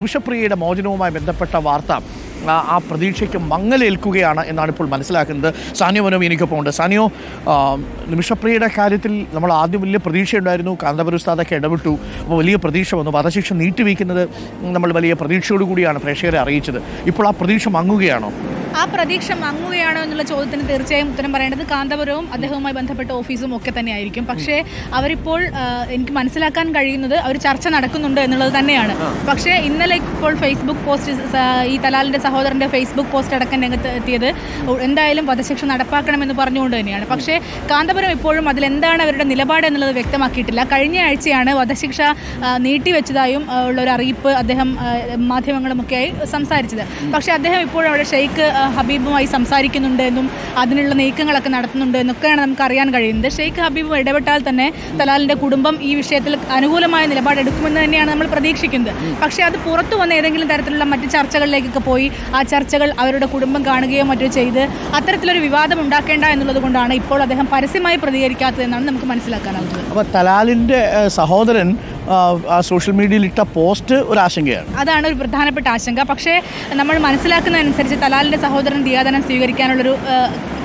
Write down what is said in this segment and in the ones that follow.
നിമിഷപ്രിയയുടെ മോചനവുമായി ബന്ധപ്പെട്ട വാർത്ത ആ പ്രതീക്ഷയ്ക്ക് മങ്ങലേൽക്കുകയാണ് എന്നാണ് ഇപ്പോൾ മനസ്സിലാക്കുന്നത്. സാനിയോ മനോമി എനിക്കൊപ്പം ഉണ്ട്. സാനിയോ, നിമിഷപ്രിയയുടെ കാര്യത്തിൽ നമ്മൾ ആദ്യം വലിയ പ്രതീക്ഷയുണ്ടായിരുന്നു. കാന്തപുരം ഉസ്താദൊക്കെ ഇടപെട്ടു. അപ്പോൾ വലിയ പ്രതീക്ഷ വന്നു. വധശിക്ഷ നീട്ടിവെക്കുന്നത് നമ്മൾ വലിയ പ്രതീക്ഷയോടുകൂടിയാണ് പ്രേക്ഷകരെ അറിയിച്ചത്. ഇപ്പോൾ ആ പ്രതീക്ഷ മങ്ങുകയാണോ? ആ പ്രതീക്ഷ മങ്ങുകയാണോ എന്നുള്ള ചോദ്യത്തിന് തീർച്ചയായും ഉത്തരം പറയേണ്ടത് കാന്തപുരവും അദ്ദേഹവുമായി ബന്ധപ്പെട്ട ഓഫീസും ഒക്കെ തന്നെയായിരിക്കും. പക്ഷേ അവരിപ്പോൾ എനിക്ക് മനസ്സിലാക്കാൻ കഴിയുന്നത് അവർ ചർച്ച നടക്കുന്നുണ്ട് എന്നുള്ളത് തന്നെയാണ്. പക്ഷേ ഇന്നലെ ഇപ്പോൾ ഫേസ്ബുക്ക് പോസ്റ്റ് ഈ തലാലിൻ്റെ സഹോദരൻ്റെ ഫേസ്ബുക്ക് പോസ്റ്റ് അടക്കം രംഗത്ത് എത്തിയത് എന്തായാലും വധശിക്ഷ നടപ്പാക്കണമെന്ന് പറഞ്ഞുകൊണ്ട് തന്നെയാണ്. പക്ഷേ കാന്തപുരം ഇപ്പോഴും അതിലെന്താണ് അവരുടെ നിലപാട് എന്നുള്ളത് വ്യക്തമാക്കിയിട്ടില്ല. കഴിഞ്ഞ ആഴ്ചയാണ് വധശിക്ഷ നീട്ടിവെച്ചതായും ഉള്ള ഒരു അറിയിപ്പ് അദ്ദേഹം മാധ്യമങ്ങളുമൊക്കെയായി സംസാരിച്ചത്. പക്ഷേ അദ്ദേഹം ഇപ്പോഴും അവിടെ ഷെയ്ഖ് ഹബീബുമായി സംസാരിക്കുന്നുണ്ട് എന്നും അതിനുള്ള നീക്കങ്ങളൊക്കെ നടത്തുന്നുണ്ട് എന്നൊക്കെയാണ് നമുക്ക് അറിയാൻ കഴിയുന്നത്. ഷെയ്ഖ് ഹബീബ് ഇടപെട്ടാൽ തന്നെ തലാലിൻ്റെ കുടുംബം ഈ വിഷയത്തിൽ അനുകൂലമായ നിലപാടെടുക്കുമെന്ന് തന്നെയാണ് നമ്മൾ പ്രതീക്ഷിക്കുന്നത്. പക്ഷേ അത് പുറത്തു വന്ന ഏതെങ്കിലും തരത്തിലുള്ള മറ്റ് ചർച്ചകളിലേക്കൊക്കെ പോയി ആ ചർച്ചകൾ അവരുടെ കുടുംബം കാണുകയോ മറ്റോ ചെയ്ത് അത്തരത്തിലൊരു വിവാദം ഉണ്ടാക്കേണ്ട എന്നുള്ളത് കൊണ്ടാണ് ഇപ്പോൾ അദ്ദേഹം പരസ്യമായി പ്രതികരിക്കാത്തതെന്നാണ് നമുക്ക് മനസ്സിലാക്കാനാവുന്നത്. അപ്പോൾ തലാലിൻ്റെ സഹോദരൻ സോഷ്യൽ മീഡിയയിൽ ഇട്ട പോസ്റ്റ് ഒരു ആശങ്കയാണ്. അതാണ് ഒരു പ്രധാനപ്പെട്ട ആശങ്ക. പക്ഷേ നമ്മൾ മനസ്സിലാക്കുന്നതനുസരിച്ച് തലാലിൻ്റെ സഹോദരൻ ദിയാദനം സ്വീകരിക്കാനുള്ളൊരു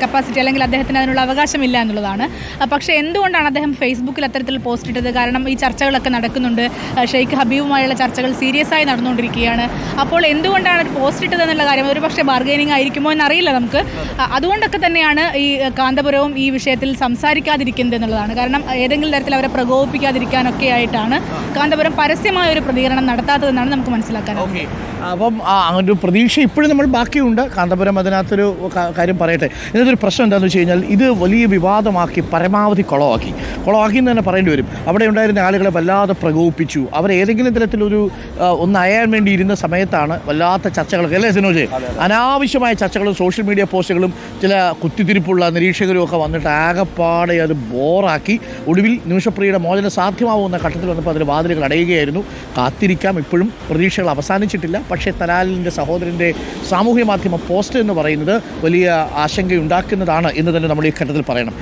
കപ്പാസിറ്റി അല്ലെങ്കിൽ അദ്ദേഹത്തിന് അതിനുള്ള അവകാശമില്ല എന്നുള്ളതാണ്. പക്ഷേ എന്തുകൊണ്ടാണ് അദ്ദേഹം ഫേസ്ബുക്കിൽ അത്തരത്തിൽ പോസ്റ്റ് ഇട്ടത്? കാരണം ഈ ചർച്ചകളൊക്കെ നടക്കുന്നുണ്ട്. ഷെയ്ഖ് ഹബീബുമായുള്ള ചർച്ചകൾ സീരിയസ് ആയി നടന്നുകൊണ്ടിരിക്കുകയാണ്. അപ്പോൾ എന്തുകൊണ്ടാണ് ഒരു പോസ്റ്റ് ഇട്ടത് എന്നുള്ള കാര്യം ഒരു പക്ഷേ ബാർഗൈനിങ് ആയിരിക്കുമോ എന്നറിയില്ല നമുക്ക്. അതുകൊണ്ടൊക്കെ തന്നെയാണ് ഈ കാന്തപുരവും ഈ വിഷയത്തിൽ സംസാരിക്കാതിരിക്കുന്നത് എന്നുള്ളതാണ്. കാരണം ഏതെങ്കിലും തരത്തിൽ അവരെ പ്രകോപിപ്പിക്കാതിരിക്കാനൊക്കെ ആയിട്ടാണ് കാന്തപുരം പരസ്യമായ ഒരു പ്രതികരണം നടത്താത്തതെന്നാണ് നമുക്ക് മനസ്സിലാക്കാൻ. അപ്പം അങ്ങനെ ഒരു പ്രതീക്ഷ ഇപ്പോഴും നമ്മൾ ബാക്കിയുണ്ട്. കാന്തപുരം അതിനകത്തൊരു കാര്യം പറയട്ടെ. ഇതിനകത്തൊരു പ്രശ്നം എന്താണെന്ന് വെച്ച് കഴിഞ്ഞാൽ ഇത് വലിയ വിവാദമാക്കി പരമാവധി കുളമാക്കി എന്ന് തന്നെ പറയേണ്ടി വരും. അവിടെ ഉണ്ടായിരുന്ന ആളുകളെ വല്ലാതെ പ്രകോപിപ്പിച്ചു. അവരേതെങ്കിലും തരത്തിലൊരു ഒന്നയാൻ വേണ്ടി ഇരുന്ന സമയത്താണ് വല്ലാത്ത ചർച്ചകളൊക്കെ, അല്ലേ സിനോജ്? അനാവശ്യമായ ചർച്ചകളും സോഷ്യൽ മീഡിയ പോസ്റ്റുകളും ചില കുത്തിത്തിരിപ്പുള്ള നിരീക്ഷകരും ഒക്കെ വന്നിട്ട് ആകെപ്പാടെ അത് ബോറാക്കി ഒടുവിൽ നിമിഷപ്രിയയുടെ മോചനം സാധ്യമാവുന്ന ഘട്ടത്തിൽ വന്നപ്പോൾ അതിൽ വാതിലുകൾ അടയുകയായിരുന്നു. കാത്തിരിക്കാം, ഇപ്പോഴും പ്രതീക്ഷകൾ അവസാനിച്ചിട്ടില്ല. പക്ഷേ തലാലിൻ്റെ സഹോദരൻ്റെ സാമൂഹ്യ മാധ്യമ പോസ്റ്റ് എന്ന് പറയുന്നത് വലിയ ആശങ്കയുണ്ടാക്കുന്നതാണ് എന്ന് തന്നെ നമ്മൾ ഈ ഘട്ടത്തിൽ പറയണം.